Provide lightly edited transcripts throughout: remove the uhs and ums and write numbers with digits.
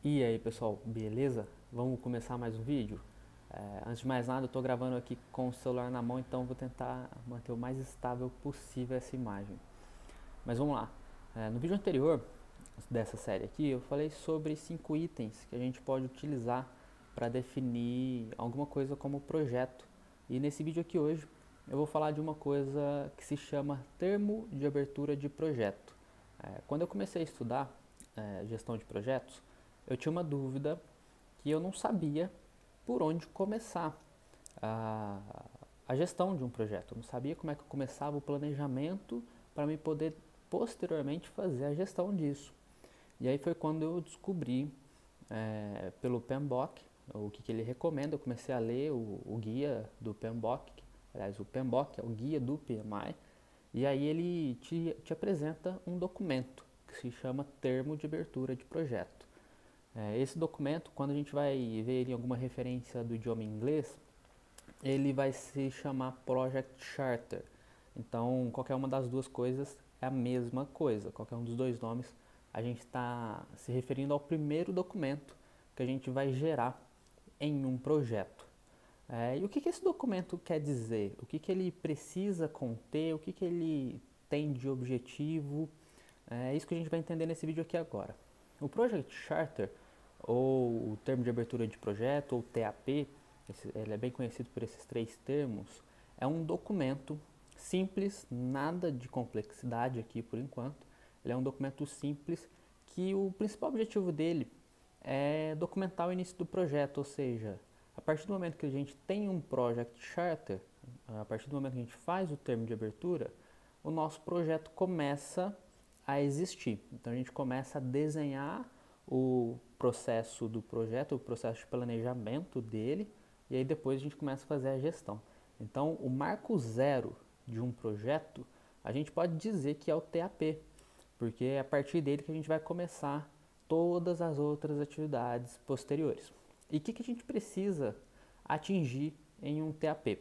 E aí pessoal, beleza? Vamos começar mais um vídeo? Antes de mais nada, eu estou gravando aqui com o celular na mão, então vou tentar manter o mais estável possível essa imagem. Mas vamos lá. No vídeo anterior dessa série aqui, eu falei sobre 5 itens que a gente pode utilizar para definir alguma coisa como projeto. E nesse vídeo aqui hoje, eu vou falar de uma coisa que se chama termo de abertura de projeto. Quando eu comecei a estudar gestão de projetos, eu tinha uma dúvida que eu não sabia por onde começar a, a gestão de um projeto. Eu não sabia como é que eu começava o planejamento para me poder posteriormente fazer a gestão disso. E aí foi quando eu descobri pelo PMBOK o que ele recomenda. Eu comecei a ler o guia do PMBOK, aliás, o PMBOK é o guia do PMI, e aí ele te apresenta um documento que se chama Termo de Abertura de Projeto. Esse documento, quando a gente vai ver ele em alguma referência do idioma inglês, ele vai se chamar Project Charter. Então, qualquer uma das duas coisas é a mesma coisa. Qualquer um dos dois nomes, a gente está se referindo ao primeiro documento que a gente vai gerar em um projeto. E o que esse documento quer dizer? O que ele precisa conter? O que ele tem de objetivo? É isso que a gente vai entender nesse vídeo aqui agora. O Project Charter, ou o Termo de Abertura de Projeto, ou TAP, ele é bem conhecido por esses três termos, é um documento simples, nada de complexidade aqui por enquanto. Ele é um documento simples que o principal objetivo dele é documentar o início do projeto, ou seja, a partir do momento que a gente tem um Project Charter, a partir do momento que a gente faz o termo de abertura, o nosso projeto começa a existir. Então a gente começa a desenhar o processo do projeto, o processo de planejamento dele, e aí depois a gente começa a fazer a gestão. Então o marco zero de um projeto, a gente pode dizer que é o TAP, porque é a partir dele que a gente vai começar todas as outras atividades posteriores. E o que a gente precisa atingir em um TAP?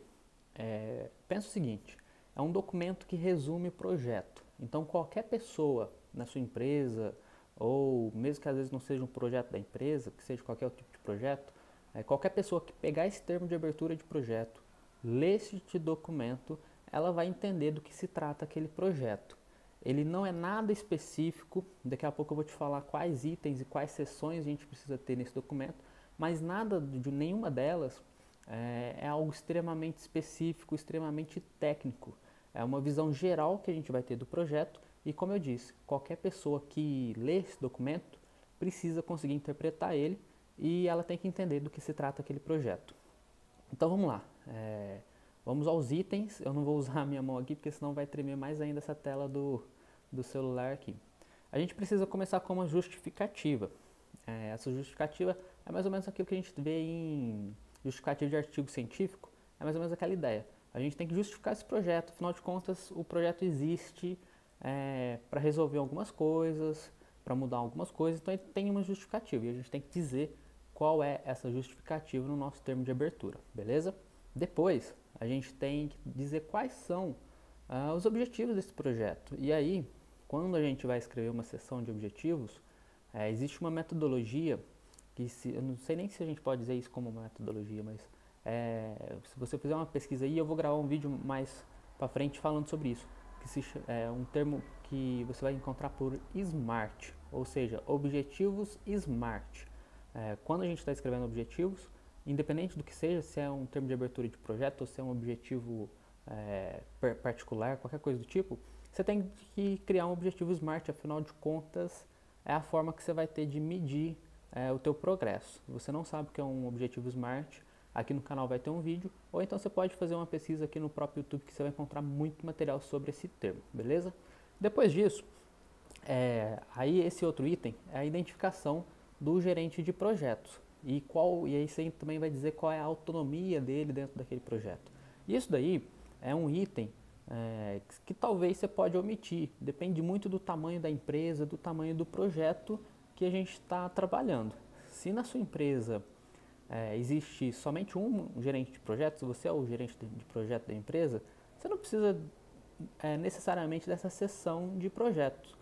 Pensa o seguinte, é um documento que resume o projeto. Então qualquer pessoa na sua empresa, ou mesmo que às vezes não seja um projeto da empresa, que seja qualquer outro tipo de projeto, qualquer pessoa que pegar esse termo de abertura de projeto, ler este documento, ela vai entender do que se trata aquele projeto. Ele não é nada específico, daqui a pouco eu vou te falar quais itens e quais seções a gente precisa ter nesse documento, mas nada de nenhuma delas é algo extremamente específico, extremamente técnico. É uma visão geral que a gente vai ter do projeto e, como eu disse, qualquer pessoa que lê esse documento precisa conseguir interpretar ele e ela tem que entender do que se trata aquele projeto. Então vamos lá, vamos aos itens. Eu não vou usar a minha mão aqui porque senão vai tremer mais ainda essa tela do celular aqui. A gente precisa começar com uma justificativa. Essa justificativa é mais ou menos aquilo que a gente vê em justificativa de artigo científico, é mais ou menos aquela ideia. A gente tem que justificar esse projeto, afinal de contas o projeto existe para resolver algumas coisas, para mudar algumas coisas, então ele tem uma justificativa e a gente tem que dizer qual é essa justificativa no nosso termo de abertura, beleza? Depois a gente tem que dizer quais são os objetivos desse projeto. E aí, quando a gente vai escrever uma seção de objetivos, existe uma metodologia que eu não sei nem se a gente pode dizer isso como uma metodologia, mas se você fizer uma pesquisa aí, eu vou gravar um vídeo mais para frente falando sobre isso, que é um termo que você vai encontrar por SMART, ou seja, objetivos SMART. Quando a gente está escrevendo objetivos, independente do que seja, se é um termo de abertura de projeto ou se é um objetivo particular, qualquer coisa do tipo, você tem que criar um objetivo SMART, afinal de contas é a forma que você vai ter de medir o teu progresso. Você não sabe o que é um objetivo SMART, aqui no canal vai ter um vídeo, ou então você pode fazer uma pesquisa aqui no próprio YouTube que você vai encontrar muito material sobre esse termo, beleza? Depois disso, aí esse outro item é a identificação do gerente de projetos. E aí você também vai dizer qual é a autonomia dele dentro daquele projeto. Isso daí é um item que talvez você pode omitir, depende muito do tamanho da empresa, do tamanho do projeto que a gente está trabalhando. Se na sua empresa existe somente um gerente de projetos, se você é o gerente de projeto da empresa, você não precisa necessariamente dessa seção de projetos.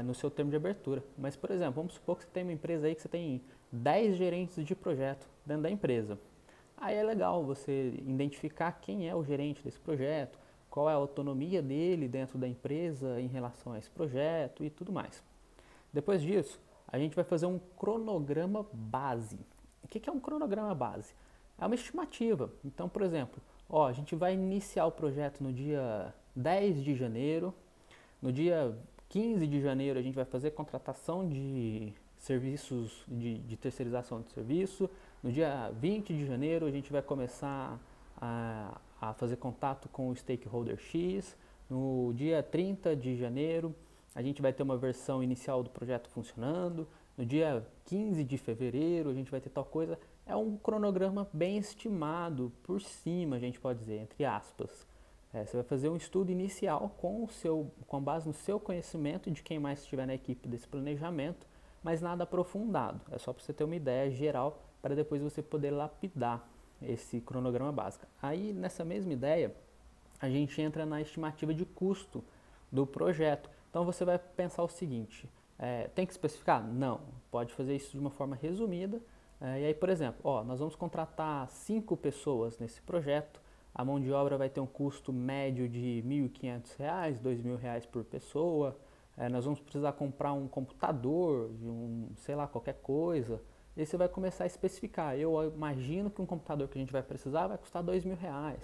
no seu termo de abertura. Mas, por exemplo, vamos supor que você tem uma empresa aí que você tem 10 gerentes de projeto dentro da empresa. Aí é legal você identificar quem é o gerente desse projeto, qual é a autonomia dele dentro da empresa em relação a esse projeto e tudo mais. Depois disso, a gente vai fazer um cronograma base. O que é um cronograma base? É uma estimativa. Então, por exemplo, a gente vai iniciar o projeto no dia 10 de janeiro, no dia 15 de janeiro a gente vai fazer contratação de serviços de terceirização de serviço. No dia 20 de janeiro a gente vai começar a fazer contato com o stakeholder X. No dia 30 de janeiro a gente vai ter uma versão inicial do projeto funcionando. No dia 15 de fevereiro a gente vai ter tal coisa. É um cronograma bem estimado, por cima, a gente pode dizer, entre aspas. Você vai fazer um estudo inicial com base no seu conhecimento de quem mais estiver na equipe desse planejamento, mas nada aprofundado. É só para você ter uma ideia geral para depois você poder lapidar esse cronograma básico. Aí, nessa mesma ideia, a gente entra na estimativa de custo do projeto. Então, você vai pensar o seguinte, tem que especificar? Não, pode fazer isso de uma forma resumida. E aí, por exemplo, nós vamos contratar 5 pessoas nesse projeto. A mão de obra vai ter um custo médio de R$ 1.500, R$ 2.000 por pessoa. Nós vamos precisar comprar um computador, sei lá, qualquer coisa. E aí você vai começar a especificar. Eu imagino que um computador que a gente vai precisar vai custar R$ 2.000.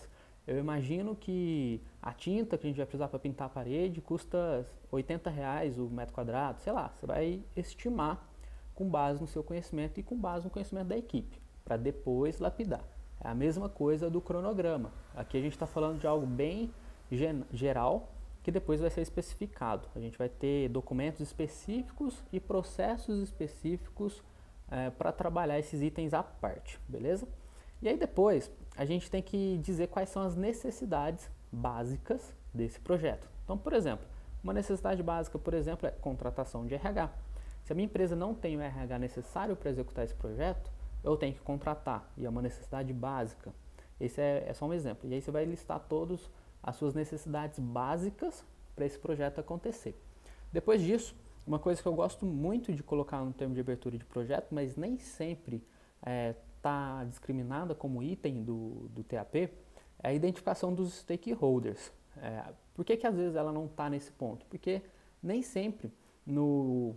Eu imagino que a tinta que a gente vai precisar para pintar a parede custa R$ 80 o metro quadrado. Sei lá, você vai estimar com base no seu conhecimento e com base no conhecimento da equipe, para depois lapidar. É a mesma coisa do cronograma. Aqui a gente está falando de algo bem geral, que depois vai ser especificado. A gente vai ter documentos específicos e processos específicos para trabalhar esses itens à parte, beleza? E aí depois a gente tem que dizer quais são as necessidades básicas desse projeto. Então, por exemplo, uma necessidade básica, por exemplo, é contratação de RH. Se a minha empresa não tem o RH necessário para executar esse projeto, eu tenho que contratar, e é uma necessidade básica. Esse é só um exemplo. E aí você vai listar todas as suas necessidades básicas para esse projeto acontecer. Depois disso, uma coisa que eu gosto muito de colocar no termo de abertura de projeto, mas nem sempre está discriminada como item do TAP, é a identificação dos stakeholders. Por que às vezes ela não está nesse ponto? Porque nem sempre no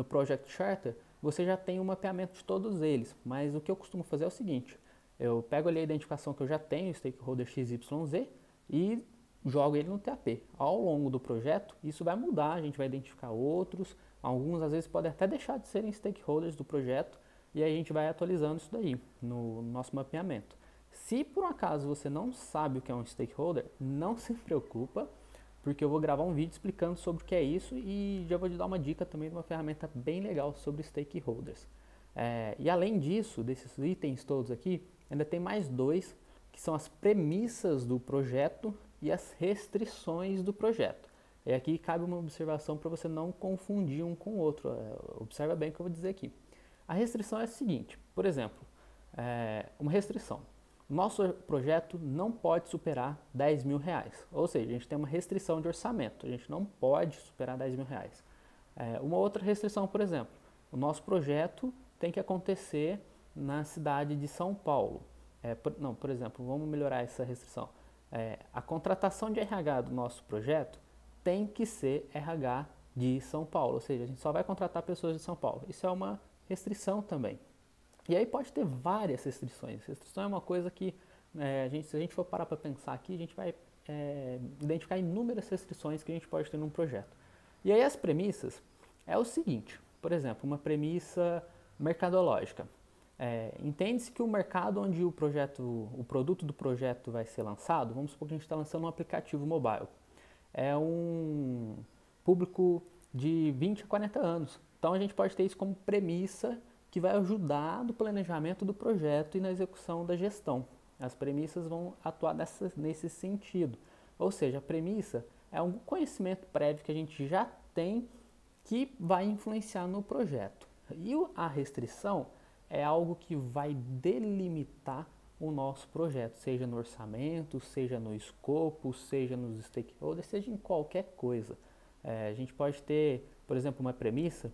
Project Charter você já tem um mapeamento de todos eles, mas o que eu costumo fazer é o seguinte, eu pego ali a identificação que eu já tenho, stakeholder XYZ, e jogo ele no TAP. Ao longo do projeto, isso vai mudar, a gente vai identificar outros, alguns às vezes podem até deixar de serem stakeholders do projeto, e aí a gente vai atualizando isso daí no nosso mapeamento. Se por um acaso você não sabe o que é um stakeholder, não se preocupa, porque eu vou gravar um vídeo explicando sobre o que é isso e já vou te dar uma dica também de uma ferramenta bem legal sobre stakeholders. E além disso, desses itens todos aqui, ainda tem mais 2, que são as premissas do projeto e as restrições do projeto. E aqui cabe uma observação para você não confundir um com o outro. Observa bem o que eu vou dizer aqui. A restrição é a seguinte, por exemplo, uma restrição. Nosso projeto não pode superar R$ 10.000, ou seja, a gente tem uma restrição de orçamento, a gente não pode superar R$ 10.000. Uma outra restrição, por exemplo, o nosso projeto tem que acontecer na cidade de São Paulo. Por exemplo, vamos melhorar essa restrição. A contratação de RH do nosso projeto tem que ser RH de São Paulo, ou seja, a gente só vai contratar pessoas de São Paulo. Isso é uma restrição também. E aí pode ter várias restrições. Restrição é uma coisa que, se a gente for parar para pensar aqui, a gente vai identificar inúmeras restrições que a gente pode ter num projeto. E aí as premissas é o seguinte, por exemplo, uma premissa mercadológica. Entende-se que o mercado onde o produto do projeto vai ser lançado, vamos supor que a gente está lançando um aplicativo mobile, é um público de 20 a 40 anos. Então a gente pode ter isso como premissa que vai ajudar no planejamento do projeto e na execução da gestão. As premissas vão atuar nesse sentido. Ou seja, a premissa é um conhecimento prévio que a gente já tem que vai influenciar no projeto. E a restrição é algo que vai delimitar o nosso projeto, seja no orçamento, seja no escopo, seja nos stakeholders, seja em qualquer coisa. A gente pode ter por exemplo, uma premissa,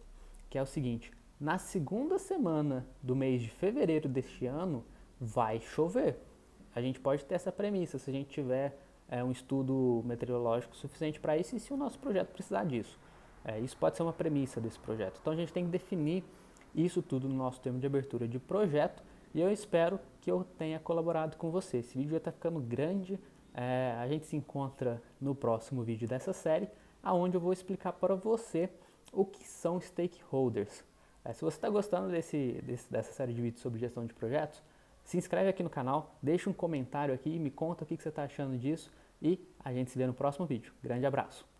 que é o seguinte: na segunda semana do mês de fevereiro deste ano, vai chover. A gente pode ter essa premissa se a gente tiver um estudo meteorológico suficiente para isso e se o nosso projeto precisar disso. Isso pode ser uma premissa desse projeto. Então a gente tem que definir isso tudo no nosso termo de abertura de projeto e eu espero que eu tenha colaborado com você. Esse vídeo já está ficando grande, a gente se encontra no próximo vídeo dessa série, onde eu vou explicar para você o que são stakeholders. Se você está gostando dessa série de vídeos sobre gestão de projetos, se inscreve aqui no canal, deixa um comentário aqui, me conta o que você está achando disso e a gente se vê no próximo vídeo. Grande abraço!